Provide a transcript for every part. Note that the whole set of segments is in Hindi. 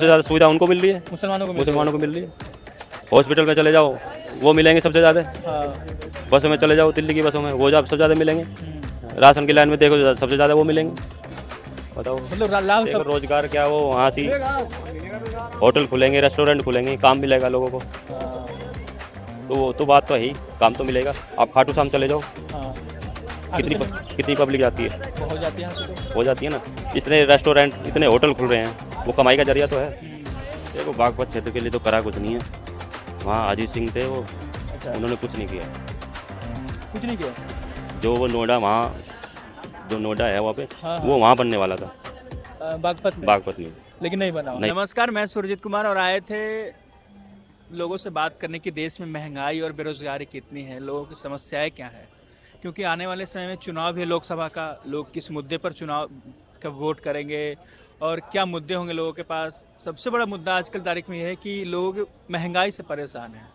सबसे ज़्यादा सुविधा उनको मिल रही है, मुसलमानों को मिल रही है। हॉस्पिटल में चले जाओ वो मिलेंगे सबसे ज़्यादा, हाँ। बसों में चले जाओ दिल्ली की बसों में वो सबसे ज़्यादा मिलेंगे, राशन की लाइन में देखो सबसे ज़्यादा वो मिलेंगे। बताओ मतलब लाभ देखो सब रोजगार क्या वो वहाँ से होटल खुलेंगे, रेस्टोरेंट खुलेंगे, काम मिलेगा लोगों को। हाँ, तो वो तो बात तो है ही, काम तो मिलेगा। आप खाटू शाम चले जाओ, हाँ। कितनी पब्लिक जाती है, हो जाती है यहाँ से तो। हो जाती है ना। इतने रेस्टोरेंट इतने होटल खुल रहे हैं, वो कमाई का जरिया तो है। देखो बागपत क्षेत्र के लिए तो करा कुछ नहीं है, वहाँ अजीत सिंह थे वो, अच्छा, उन्होंने कुछ नहीं किया। कुछ नहीं किया। जो वो नोएडा वहाँ जो नोएडा है वहाँ पे हाँ, हाँ। वो वहाँ बनने वाला था, बागपत में, बागपत में। लेकिन नहीं बना। नहीं। नमस्कार, मैं सुरजीत कुमार और आए थे लोगों से बात करने की देश में महंगाई और बेरोजगारी कितनी है, लोगों की समस्याएं क्या है। क्योंकि आने वाले समय में चुनाव भी है लोकसभा का, लोग किस मुद्दे पर चुनाव का वोट करेंगे और क्या मुद्दे होंगे लोगों के पास। सबसे बड़ा मुद्दा आजकल तारीख में यह है कि लोग महंगाई से परेशान हैं।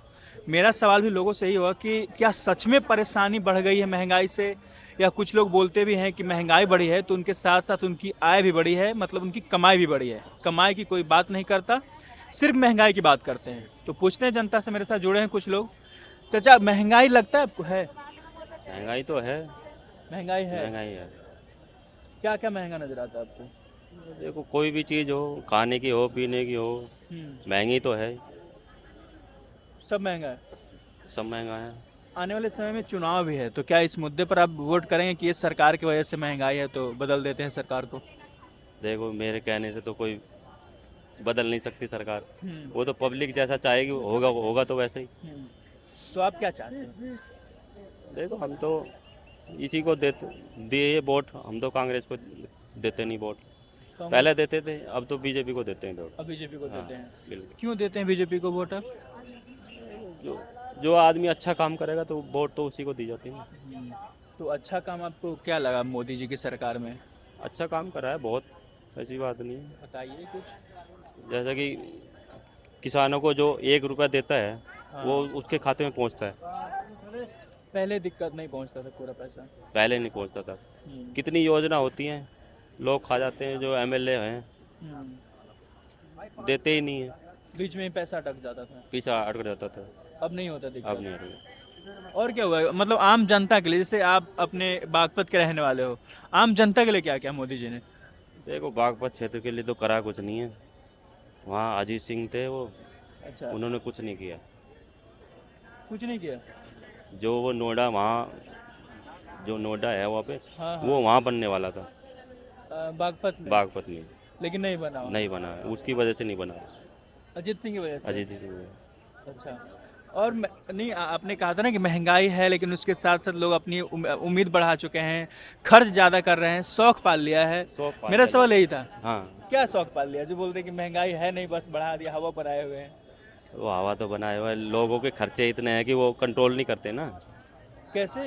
मेरा सवाल भी लोगों से ही हुआ कि क्या सच में परेशानी बढ़ गई है महंगाई से, या कुछ लोग बोलते भी हैं कि महंगाई बढ़ी है तो उनके साथ साथ उनकी आय भी बढ़ी है, मतलब उनकी कमाई भी बढ़ी है। कमाई की कोई बात नहीं करता, सिर्फ महंगाई की बात करते हैं। तो पूछते हैं जनता से, मेरे साथ जुड़े हैं कुछ लोग। चाचा, महंगाई लगता है आपको है? महंगाई तो है, महंगाई है। महंगाई है। क्या क्या महंगा नजर आता है आपको? देखो कोई भी चीज़ हो, खाने की हो पीने की हो, महंगी तो है, सब महंगा है। सब महंगा है। आने वाले समय में चुनाव भी है, तो क्या इस मुद्दे पर आप वोट करेंगे कि इस सरकार की वजह से महंगाई है तो बदल देते हैं सरकार को? देखो मेरे कहने से तो कोई बदल नहीं सकती सरकार, वो तो पब्लिक जैसा चाहेगी होगा होगा तो वैसे ही। तो आप क्या चाहते हैं? देखो हम तो इसी को देते दिए ये वोट, हम तो कांग्रेस को देते नहीं वोट, पहले देते थे, अब तो बीजेपी को देते हैं वोट। अब बीजेपी को हाँ, देते हैं। बिल्कुल। क्यों देते हैं बीजेपी को वोट आप? जो जो आदमी अच्छा काम करेगा तो वोट तो उसी को दी जाती है ना। तो अच्छा काम आपको क्या लगा मोदी जी की सरकार में? अच्छा काम करा है बहुत, ऐसी बात नहीं है। बताइए कुछ। जैसा कि किसानों को जो 1 रुपया देता है वो उसके खाते में पहुंचता है, पहले दिक्कत नहीं पहुंचता था पूरा पैसा। पहले नहीं पहुंचता था। कितनी योजना होती हैं, लोग खा जाते हैं, जो एमएलए हैं देते ही नहीं है, बीच में ही पैसा अटक जाता था। पीछा अटक जाता था। अब नहीं होता दिक्कत। अब नहीं अटक। और क्या हुआ, मतलब आम जनता के लिए, जैसे आप अपने बागपत के रहने वाले हो, आम जनता के लिए क्या क्या मोदी जी ने? देखो बागपत क्षेत्र के लिए तो करा कुछ नहीं है, वहाँ अजीत सिंह थे वो, अच्छा, उन्होंने कुछ नहीं किया। कुछ नहीं किया। जो वो नोएडा वहाँ जो नोएडा है वहाँ पे हाँ, हाँ। वो वहाँ बनने वाला था, बागपत में, बागपत में लेकिन नहीं बना वो। नहीं बना है, उसकी वजह से नहीं बना, अजीत सिंह की वजह से। अजीत सिंह की वजह। अच्छा। और नहीं, आपने कहा था ना कि महंगाई है, लेकिन उसके साथ साथ लोग अपनी उम्मीद बढ़ा चुके हैं, खर्च ज़्यादा कर रहे हैं, शौक पाल लिया है। मेरा सवाल यही था, हाँ, क्या शौक पाल लिया जो बोलते हैं कि महंगाई है नहीं, बस बढ़ा दिया, हवा पर आए हुए हैं? वो हवा तो बनाए हुआ है, लोगों के खर्चे इतने हैं कि वो कंट्रोल नहीं करते ना। कैसे,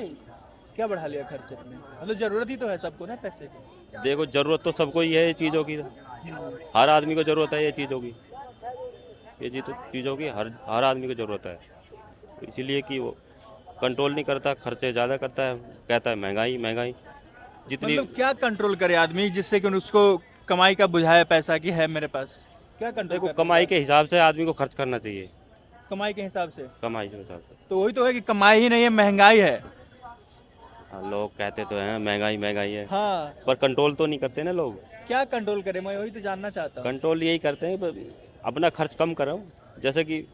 क्या बढ़ा लिया खर्चे में? मतलब ज़रूरत ही तो है सबको ना पैसे की। देखो जरूरत तो सबको ही है ये चीज़ों की, हर आदमी को जरूरत है ये चीज़ों की, ये चीज़ों की हर आदमी को ज़रूरत है, इसीलिए कि वो कंट्रोल नहीं करता, खर्चे ज़्यादा करता है, कहता है महंगाई महंगाई जितनी। मतलब क्या कंट्रोल करे आदमी जिससे कि उसको कमाई का बुझाए पैसा की है मेरे पास? क्या कंट्रोल देखो करे? कमाई के हिसाब से आदमी को खर्च करना चाहिए, कमाई के हिसाब से। कमाई के हिसाब से। तो वही तो है कि कमाई ही नहीं है, महंगाई है। हाँ, लोग कहते तो हैं महंगाई महंगाई है, हाँ, पर कंट्रोल तो नहीं करते ना लोग। क्या कंट्रोल करे, मैं वही तो जानना चाहता हूँ। कंट्रोल यही करते हैं पर अपना खर्च कम करो, जैसे कि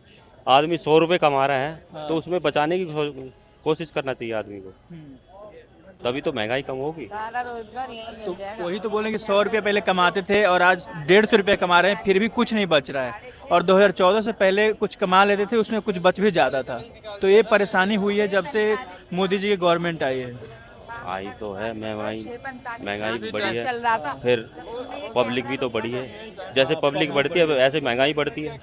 आदमी 100 रुपये कमा रहा है तो उसमें बचाने की कोशिश करना चाहिए आदमी को, तभी तो महंगाई कम होगी। तो वही तो बोलेंगे 100 रुपये पहले कमाते थे और आज 150 रुपये कमा रहे हैं, फिर भी कुछ नहीं बच रहा है। और 2014 से पहले कुछ कमा लेते थे, उसमें कुछ बच भी जाता था। तो ये परेशानी हुई है जब से मोदी जी की गवर्नमेंट आई है। आई तो है महंगाई भी बढ़ी है, फिर पब्लिक भी तो बढ़ी है, जैसे पब्लिक बढ़ती है ऐसे महंगाई बढ़ती है।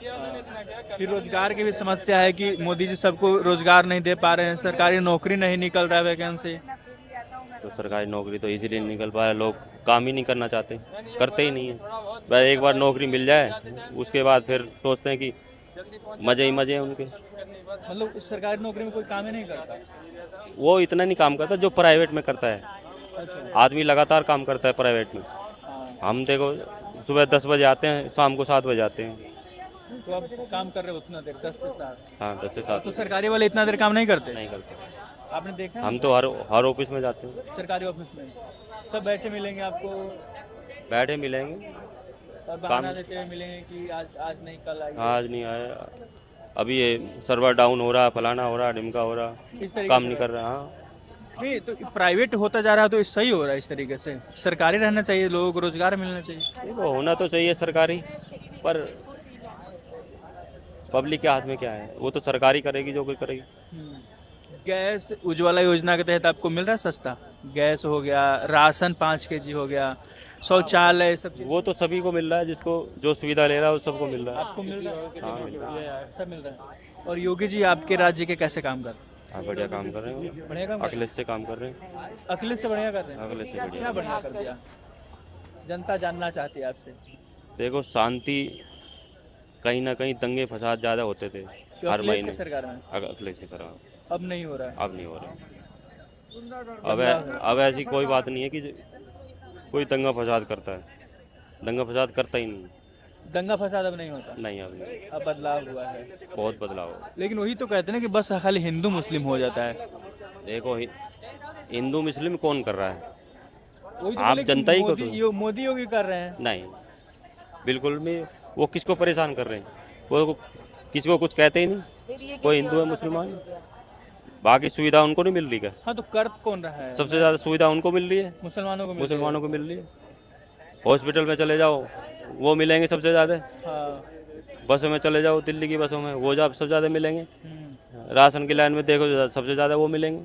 फिर रोजगार की भी समस्या है कि मोदी जी सबको रोजगार नहीं दे पा रहे हैं, सरकारी नौकरी नहीं निकल रहा है वैकेंसी। तो सरकारी नौकरी तो इसीलिए नहीं निकल पा रहा, लोग काम ही नहीं करना चाहते, करते ही नहीं है। बस एक बार नौकरी मिल जाए उसके बाद फिर सोचते हैं कि मज़े ही मज़े हैं उनके। मतलब सरकारी नौकरी में कोई काम ही नहीं करता। वो इतना नहीं काम करता जो प्राइवेट में करता है, अच्छा। आदमी लगातार काम करता है प्राइवेट में। हम देखो सुबह 10 बजे आते हैं, शाम को 7 बजे आते हैं। तो आप काम कर रहे हो उतना देर, 10 से 7? हाँ 10 से 7 तो सरकारी वाले इतना देर काम नहीं करते? नहीं करते। आपने देखा है? हम तो हर ऑफिस में जाते हैं, सरकारी ऑफिस में सब बैठे मिलेंगे आपको बैठे मिलेंगे, और बहाना देते हुए मिलेंगे कि आज नहीं कल आइए, आज नहीं आए, अभी ये सर्वर डाउन हो रहा, फलाना हो रहा, ढिमका हो रहा, इस तरीके काम से नहीं कर रहा। हाँ नहीं तो प्राइवेट होता जा रहा है तो सही हो रहा है इस तरीके से। सरकारी रहना चाहिए, लोगों को रोजगार मिलना चाहिए। देखो होना तो चाहिए सरकारी, पर पब्लिक के हाथ में क्या है, वो तो सरकारी करेगी जो कोई करेगी। गैस उज्ज्वला योजना के तहत आपको मिल रहा है सस्ता? गैस हो गया, राशन 5 kg हो गया, शौचालय, सब चीज़ वो तो सभी को मिल रहा है, जिसको जो सुविधा ले रहा है वो सबको मिल रहा है। आपको मिल रहा है? हाँ मिल रहा है। सब मिल रहा है। और योगी जी आपके राज्य के कैसे काम कर रहे हाँ बढ़िया काम कर रहे हैं, बढ़िया काम कर अखिलेश से काम कर रहे हैं, रहे हैं? अखिलेश से बढ़िया कर रहे हैं? अखिलेश से बढ़िया। क्या बढ़िया कर दिया? जनता जानना चाहती है आपसे। देखो शांति, कहीं ना कहीं दंगे फसाद ज़्यादा होते थे तो हर अखिलेश महीने। की सरकार में अखिलेश की सरकार अब नहीं हो रहा है। अब नहीं हो रहा। अब ऐसी कोई बात नहीं है कि कोई दंगा फसाद करता है, दंगा फसाद करता ही नहीं। दंगा फसाद अब नहीं होता, नहीं अब नहीं, अब बदलाव हुआ है। बहुत बदलाव हो। लेकिन वही तो कहते हैं ना कि बस खाली हिंदू मुस्लिम हो जाता है। देखो हिंदू मुस्लिम कौन कर रहा है? वही तो आप बोले कि जनता ही को मोदी योगी कर रहे हैं। नहीं, बिल्कुल भी। वो किसको परेशान कर रहे हैं? वो किसी को कुछ कहते ही नहीं, कोई हिंदू है मुसलमान, बाकी सुविधा उनको नहीं मिल रही क्या? हाँ तो कर कौन रहा है? सबसे ज़्यादा सुविधा उनको मिल रही है, मुसलमानों को मिल रही है। मुसलमानों को मिल रही है। हॉस्पिटल में चले जाओ वो मिलेंगे सबसे ज़्यादा, हाँ। बसों में चले जाओ दिल्ली की बसों में वो सबसे ज़्यादा मिलेंगे, हम्म। राशन की लाइन में देखो सबसे ज़्यादा वो मिलेंगे।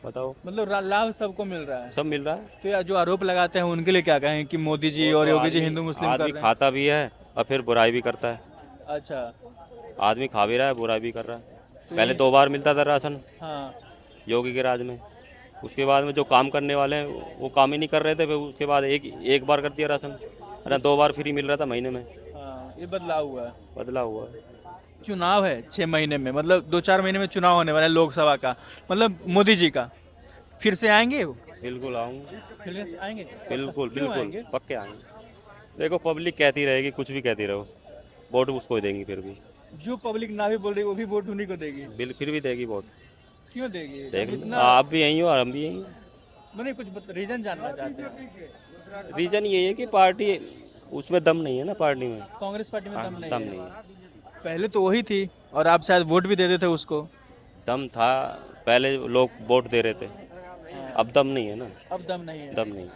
बताओ, मतलब लाभ सबको मिल रहा है। सब मिल रहा है। तो यार जो आरोप लगाते हैं उनके लिए क्या कहें कि मोदी जी और योगी जी हिंदू मुस्लिम कर आदमी रहे हैं? खाता भी है और फिर बुराई भी करता है। अच्छा। आदमी खा भी रहा है, बुराई भी कर रहा है। पहले 2 बार मिलता था राशन हाँ। योगी के राज में, उसके बाद में जो काम करने वाले हैं वो काम ही नहीं कर रहे थे, फिर उसके बाद एक बार कर दिया राशन, अरे 2 बार फ्री मिल रहा था महीने में। हाँ ये बदलाव हुआ है। बदला हुआ है। चुनाव है 6 महीने में, मतलब 2-4 महीने में चुनाव होने वाला है लोकसभा का, मतलब मोदी जी का। फिर से आएंगे वो? बिल्कुल आऊँगा, फिर से आएंगे? बिल्कुल क्यों आएंगे? बिल्कुल पक्के आएंगे। देखो पब्लिक कहती रहेगी, कुछ भी कहती रहो, वोट उसको ही देंगी फिर भी। जो पब्लिक ना भी बोल रही वो भी वोट उन्हीं को देगी। बिल फिर भी देगी वोट। क्यों देगी? देख इतना आप भी यहीं हो और हम भी यहीं। मैंने कुछ रीजन जानना चाहते हैं। रीज़न ये है कि पार्टी उसमें दम नहीं है ना, पार्टी में कांग्रेस पार्टी में दम नहीं दम है। नहीं है। पहले तो वही थी और आप शायद वोट भी देते थे उसको। दम था, पहले लोग वोट दे रहे थे, अब दम नहीं है ना, अब दम नहीं है, दम नहीं।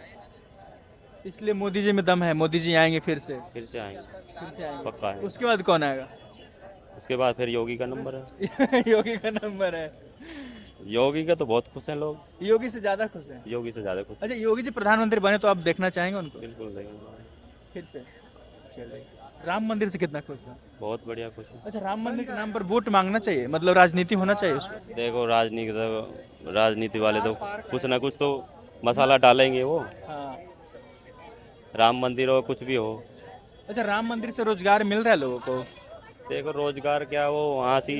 इसलिए मोदी जी में दम है। मोदी जी आएंगे फिर से? फिर से आएंगे, फिर से आएंगे। पक्का है। उसके बाद कौन आएगा? उसके बाद फिर योगी का नंबर है। योगी का नंबर है। योगी का तो बहुत खुश हैं लोग, योगी से ज्यादा खुश हैं? योगी से ज़्यादा खुश। अच्छा, योगी जी प्रधानमंत्री बने तो आप देखना चाहेंगे उनको बिल्कुल देंगे, फिर से? चलिए, राम मंदिर से कितना खुश है? बहुत बढ़िया खुश है। अच्छा, राम मंदिर के नाम पर वोट मांगना चाहिए, मतलब राजनीति होना चाहिए उसमें? देखो राजनीति वाले तो कुछ ना कुछ तो मसाला डालेंगे वो, हाँ। राम मंदिर हो कुछ भी हो। अच्छा, राम मंदिर से रोजगार मिल रहा है लोगों को? देखो रोजगार क्या, वो वहाँ से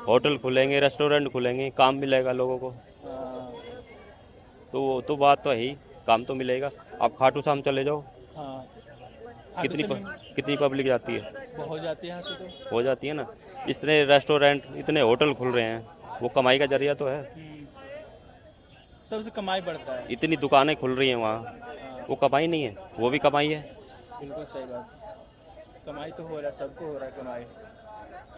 होटल खुलेंगे, रेस्टोरेंट खुलेंगे, काम मिलेगा लोगों को, हाँ। तो बात तो है ही, काम तो मिलेगा। आप खाटू श्याम चले जाओ, हाँ। कितनी पब्लिक जाती है, बहुत जाती है यहाँ से तो। हो जाती है ना। इतने रेस्टोरेंट, इतने होटल खुल रहे हैं, वो कमाई का जरिया तो है। सबसे कमाई बढ़ता है। इतनी दुकानें खुल रही हैं वहाँ, वो कमाई नहीं है, वो भी कमाई है। बिल्कुल सही बात, कमाई तो हो रहा है, सबको हो रहा है कमाई,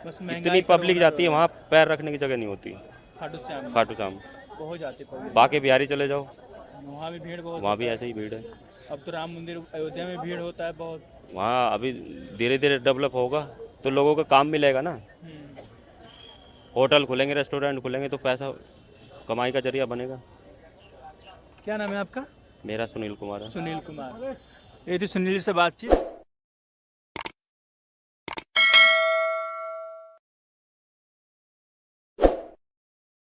बस इतनी पब्लिक जाती है वहाँ, पैर रखने की जगह नहीं होती। खाटू श्याम खाटू श्याम, बहुत जाती है, बाकी बिहारी चले जाओ, वहाँ भी भीड़ बहुत। वहाँ भी ऐसे ही भीड़ है। अब तो राम मंदिर अयोध्या में भीड़ होता है बहुत। वहाँ अभी धीरे धीरे डेवलप होगा तो लोगों को काम मिलेगा ना, होटल खुलेंगे, रेस्टोरेंट खुलेंगे तो पैसा कमाई का जरिया बनेगा। क्या नाम है आपका? मेरा सुनील कुमार है। सुनील कुमार। ये थी सुनील से बातचीत।